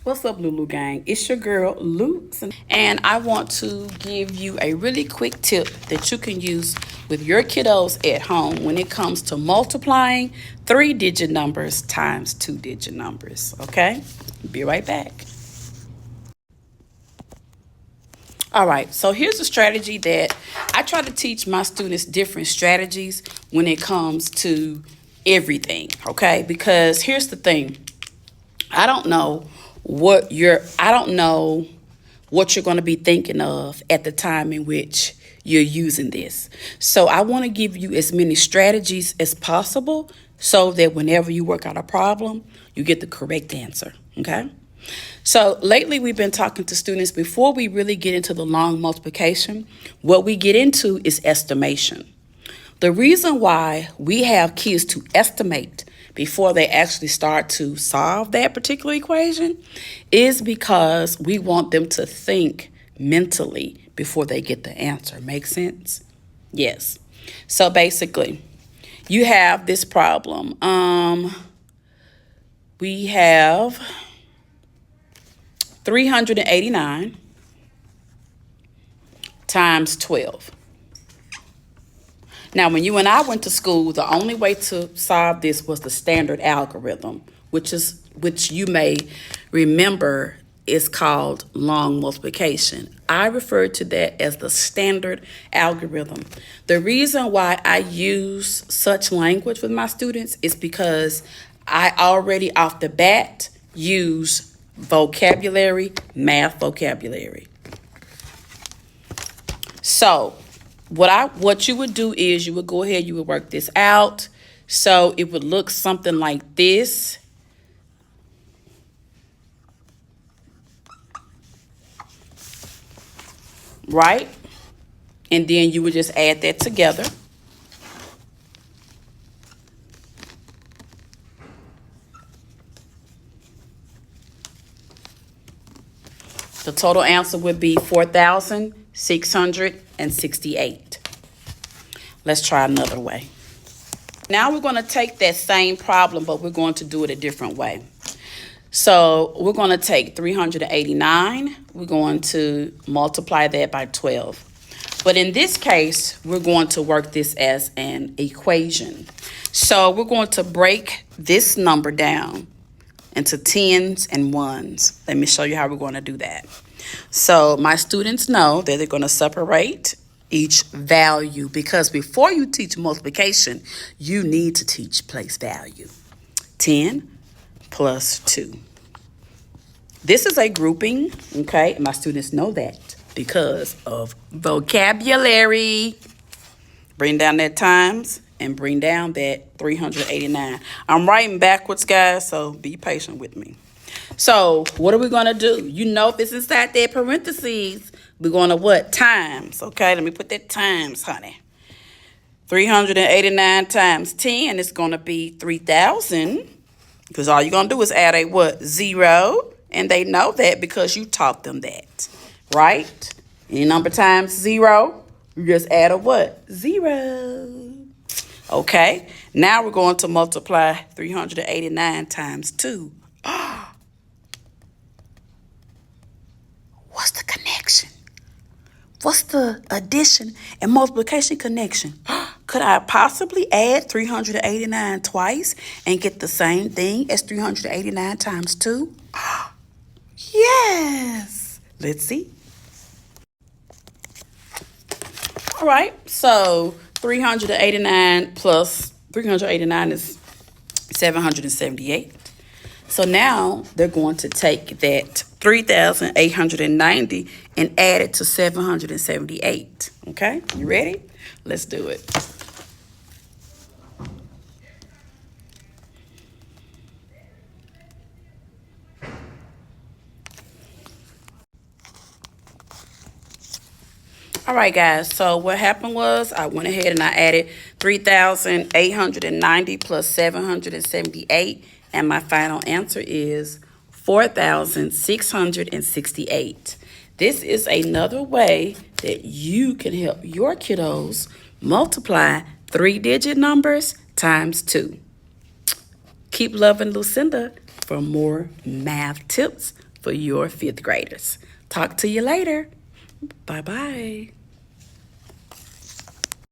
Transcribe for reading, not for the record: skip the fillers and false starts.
What's up, Lulu Gang? It's your girl, Lou, and I want to give you a really quick tip that you can use with your kiddos at home when it comes to multiplying three-digit numbers times two-digit numbers, okay? Be right back. All right, so here's a strategy that I try to teach my students different strategies when it comes to everything, okay? Because here's the thing. I don't know I don't know what you're going to be thinking of at the time in which you're using this. So I want to give you as many strategies as possible so that whenever you work out a problem, you get the correct answer, okay? So lately we've been talking to students before we really get into the long multiplication. What we get into is estimation. The reason why we have kids to estimate before they actually start to solve that particular equation is because we want them to think mentally before they get the answer. Make sense? Yes. So basically, you have this problem. We have 389 times 12. Now, when you and I went to school, the only way to solve this was the standard algorithm, which you may remember is called long multiplication. I refer to that as the standard algorithm. The reason why I use such language with my students is because I already off the bat use vocabulary, math vocabulary. So what you would do is you would go ahead, you would work this out. So it would look something like this. Right? And then you would just add that together. The total answer would be 4,668. Let's try another way. Now we're going to take that same problem, but we're going to do it a different way. So we're going to take 389. We're going to multiply that by 12. But in this case, we're going to work this as an equation. So we're going to break this number down into tens and ones. Let me show you how we're going to do that. So my students know that they're going to separate each value because before you teach multiplication, you need to teach place value. 10 plus 2. This is a grouping, okay? My students know that because of vocabulary. Bring down that times and bring down that 389. I'm writing backwards, guys, so be patient with me. So what are we going to do? You know if it's inside that parentheses, we're going to what? Times, okay? Let me put that times, honey. 389 times 10 is going to be 3,000 because all you're going to do is add a what? 0, and they know that because you taught them that, right? Any number times 0, you just add a what? 0. Okay, now we're going to multiply 389 times 2. What's the connection? What's the addition and multiplication connection? Could I possibly add 389 twice and get the same thing as 389 times 2? Yes. Let's see. All right, so 389 plus 389 is 778. So now they're going to take that 3,890 and add it to 778. Okay, you ready? Let's do it. All right, guys, so what happened was I went ahead and I added 3,890 plus 778, and my final answer is 4,668. This is another way that you can help your kiddos multiply three-digit numbers times 2. Keep loving Lucinda for more math tips for your fifth graders. Talk to you later. Bye-bye.